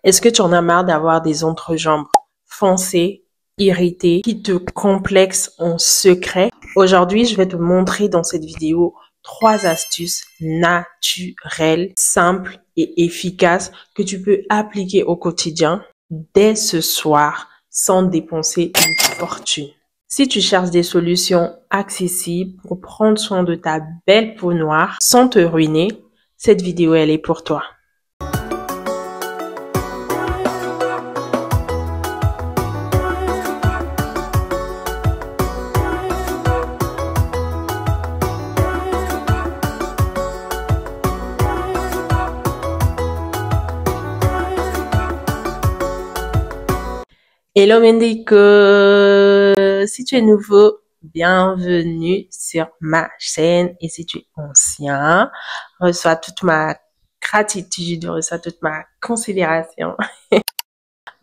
Est-ce que tu en as marre d'avoir des entrejambes foncées, irritées, qui te complexent en secret? Aujourd'hui, je vais te montrer dans cette vidéo 3 astuces naturelles, simples et efficaces que tu peux appliquer au quotidien dès ce soir sans dépenser une fortune. Si tu cherches des solutions accessibles pour prendre soin de ta belle peau noire sans te ruiner, cette vidéo, elle est pour toi. Hello Mendico, si tu es nouveau, bienvenue sur ma chaîne et si tu es ancien, reçois toute ma gratitude, reçois toute ma considération.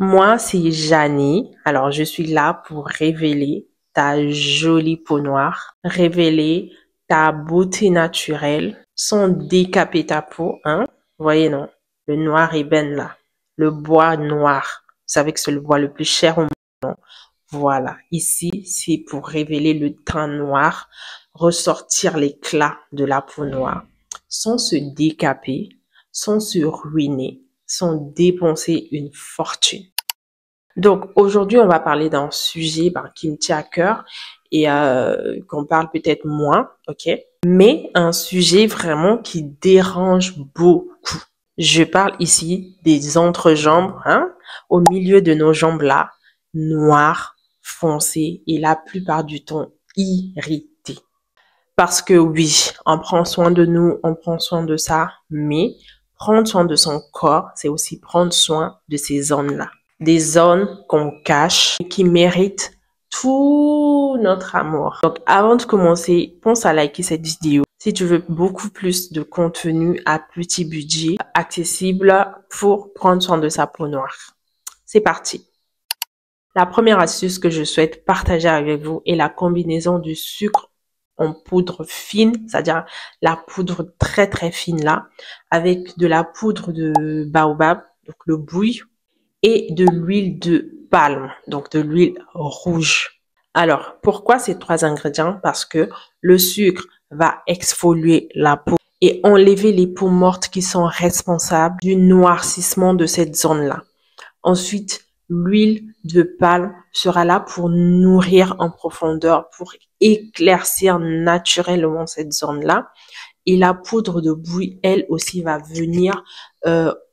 Moi, c'est Janie, alors je suis là pour révéler ta jolie peau noire, révéler ta beauté naturelle sans décaper ta peau, hein. Vous voyez, non? Le noir ébène là, le bois noir. Vous savez que c'est le bois le plus cher au monde. Voilà, ici, c'est pour révéler le teint noir, ressortir l'éclat de la peau noire, sans se décaper, sans se ruiner, sans dépenser une fortune. Donc, aujourd'hui, on va parler d'un sujet qui me tient à cœur et qu'on parle peut-être moins, ok? Mais un sujet vraiment qui dérange beaucoup. Je parle ici des entrejambes, hein, au milieu de nos jambes là, noires, foncées et la plupart du temps irritées. Parce que oui, on prend soin de nous, on prend soin de ça, mais prendre soin de son corps, c'est aussi prendre soin de ces zones-là. Des zones qu'on cache et qui méritent tout notre amour. Donc avant de commencer, pense à liker cette vidéo. Si tu veux beaucoup plus de contenu à petit budget, accessible pour prendre soin de sa peau noire. C'est parti. La première astuce que je souhaite partager avec vous est la combinaison du sucre en poudre fine, c'est-à-dire la poudre très très fine là, avec de la poudre de baobab, donc le bouille, et de l'huile de palme, donc de l'huile rouge. Alors, pourquoi ces 3 ingrédients? Parce que le sucre va exfolier la peau et enlever les peaux mortes qui sont responsables du noircissement de cette zone-là. Ensuite, l'huile de palme sera là pour nourrir en profondeur, pour éclaircir naturellement cette zone-là. Et la poudre de bouille, elle aussi, va venir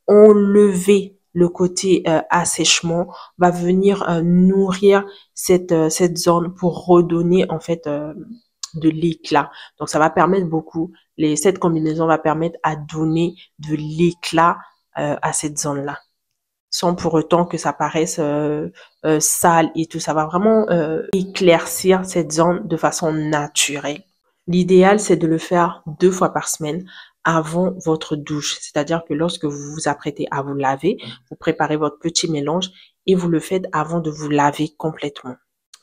enlever le côté assèchement, va venir nourrir cette zone pour redonner en fait de l'éclat. Donc ça va permettre beaucoup, cette combinaison va permettre à donner de l'éclat à cette zone-là, sans pour autant que ça paraisse sale et tout. Ça va vraiment éclaircir cette zone de façon naturelle. L'idéal, c'est de le faire 2 fois par semaine avant votre douche. C'est-à-dire que lorsque vous vous apprêtez à vous laver, vous préparez votre petit mélange et vous le faites avant de vous laver complètement.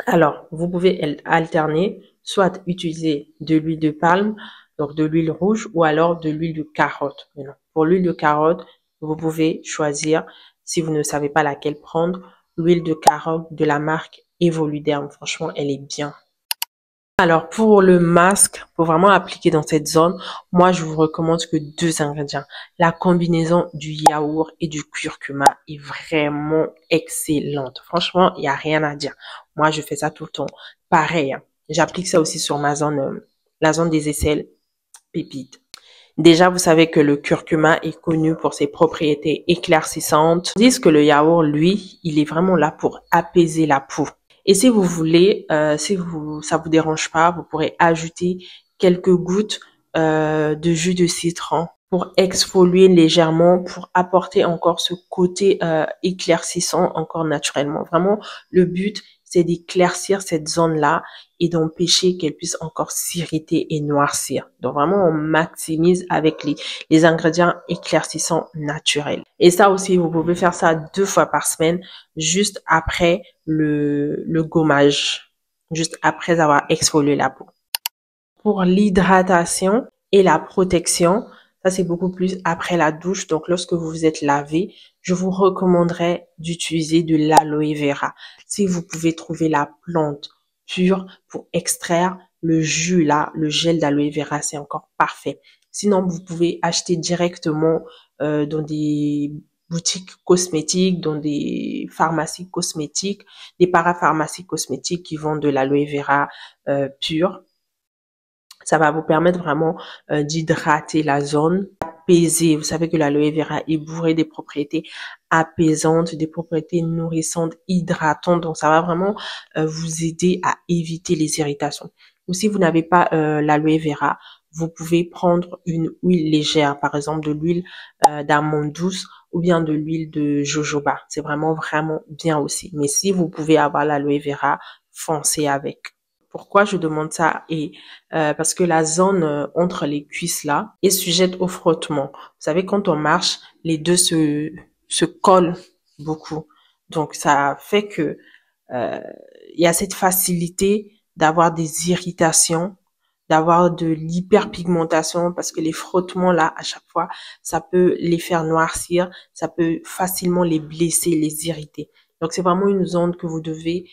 Alors, vous pouvez alterner, soit utiliser de l'huile de palme, donc de l'huile rouge, ou alors de l'huile de carotte. Pour l'huile de carotte, vous pouvez choisir, si vous ne savez pas laquelle prendre, l'huile de carotte de la marque Evoluderm. Franchement, elle est bien. Alors, pour le masque, pour vraiment appliquer dans cette zone, moi, je vous recommande que 2 ingrédients. La combinaison du yaourt et du curcuma est vraiment excellente. Franchement, il n'y a rien à dire. Moi, je fais ça tout le temps. Pareil, hein, j'applique ça aussi sur ma zone, la zone des aisselles, pépites. Déjà, vous savez que le curcuma est connu pour ses propriétés éclaircissantes. Tandis que le yaourt, lui, il est vraiment là pour apaiser la peau. Et si vous voulez, ça vous dérange pas, vous pourrez ajouter quelques gouttes de jus de citron pour exfolier légèrement, pour apporter encore ce côté éclaircissant encore naturellement. Vraiment, le but, c'est d'éclaircir cette zone-là et d'empêcher qu'elle puisse encore s'irriter et noircir. Donc vraiment, on maximise avec les ingrédients éclaircissants naturels. Et ça aussi, vous pouvez faire ça 2 fois par semaine, juste après le gommage, juste après avoir exfolié la peau. Pour l'hydratation et la protection, Ça, c'est beaucoup plus après la douche. Donc, lorsque vous vous êtes lavé, je vous recommanderais d'utiliser de l'aloe vera. Si vous pouvez trouver la plante pure pour extraire le jus là, le gel d'aloe vera, c'est encore parfait. Sinon, vous pouvez acheter directement dans des boutiques cosmétiques, dans des pharmacies cosmétiques, des parapharmacies cosmétiques qui vendent de l'aloe vera pure. Ça va vous permettre vraiment d'hydrater la zone, apaiser. Vous savez que l'aloe vera est bourré des propriétés apaisantes, des propriétés nourrissantes, hydratantes. Donc, ça va vraiment vous aider à éviter les irritations. Ou si vous n'avez pas l'aloe vera, vous pouvez prendre une huile légère, par exemple de l'huile d'amande douce ou bien de l'huile de jojoba. C'est vraiment, vraiment bien aussi. Mais si vous pouvez avoir l'aloe vera, foncez avec. Pourquoi je demande ça? Et parce que la zone entre les cuisses là est sujette au frottement. Vous savez, quand on marche, les deux se collent beaucoup. Donc, ça fait que il y a cette facilité d'avoir des irritations, d'avoir de l'hyperpigmentation parce que les frottements là, à chaque fois, ça peut les faire noircir, ça peut facilement les blesser, les irriter. Donc, c'est vraiment une zone que vous devez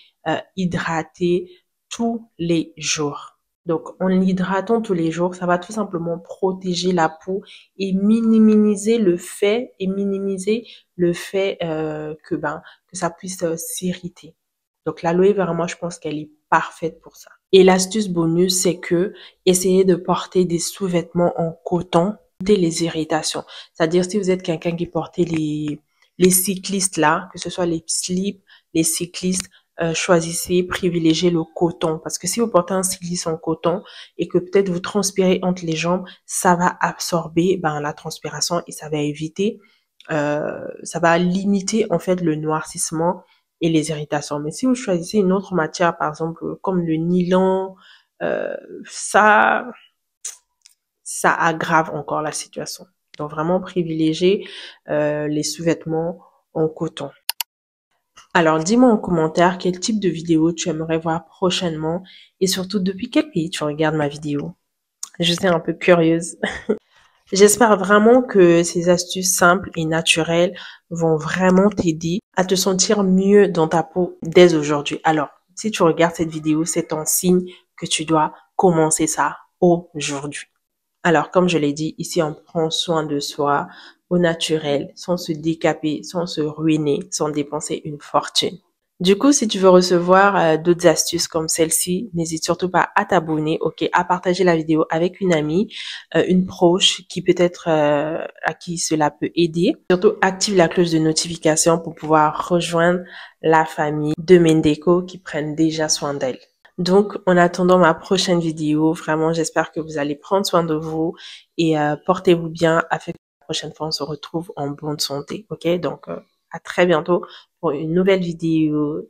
hydrater tous les jours. Donc, en l'hydratant tous les jours, ça va tout simplement protéger la peau et minimiser le fait que ça puisse s'irriter. Donc, l'aloe vera, moi, je pense qu'elle est parfaite pour ça. Et l'astuce bonus, c'est que essayez de porter des sous-vêtements en coton, éviter les irritations. C'est-à-dire, si vous êtes quelqu'un qui portait les cyclistes là, que ce soit les slips, les cyclistes, choisissez, privilégiez le coton. Parce que si vous portez un cycliste en coton et que peut-être vous transpirez entre les jambes, ça va absorber la transpiration et ça va éviter, ça va limiter en fait le noircissement et les irritations. Mais si vous choisissez une autre matière, par exemple comme le nylon, euh, ça, ça aggrave encore la situation. Donc vraiment privilégier les sous-vêtements en coton. Alors, dis-moi en commentaire quel type de vidéo tu aimerais voir prochainement et surtout depuis quel pays tu regardes ma vidéo. Je suis un peu curieuse. J'espère vraiment que ces astuces simples et naturelles vont vraiment t'aider à te sentir mieux dans ta peau dès aujourd'hui. Alors, si tu regardes cette vidéo, c'est un signe que tu dois commencer ça aujourd'hui. Alors, comme je l'ai dit, ici, on prend soin de soi au naturel, sans se décaper, sans se ruiner, sans dépenser une fortune. Du coup, si tu veux recevoir d'autres astuces comme celle-ci, n'hésite surtout pas à t'abonner, ok, à partager la vidéo avec une amie, une proche qui peut-être à qui cela peut aider. Surtout, active la cloche de notification pour pouvoir rejoindre la famille de Mendeco qui prennent déjà soin d'elle. Donc, en attendant ma prochaine vidéo, vraiment, j'espère que vous allez prendre soin de vous et portez-vous bien afin que la prochaine fois, on se retrouve en bonne santé, ok? Donc, à très bientôt pour une nouvelle vidéo.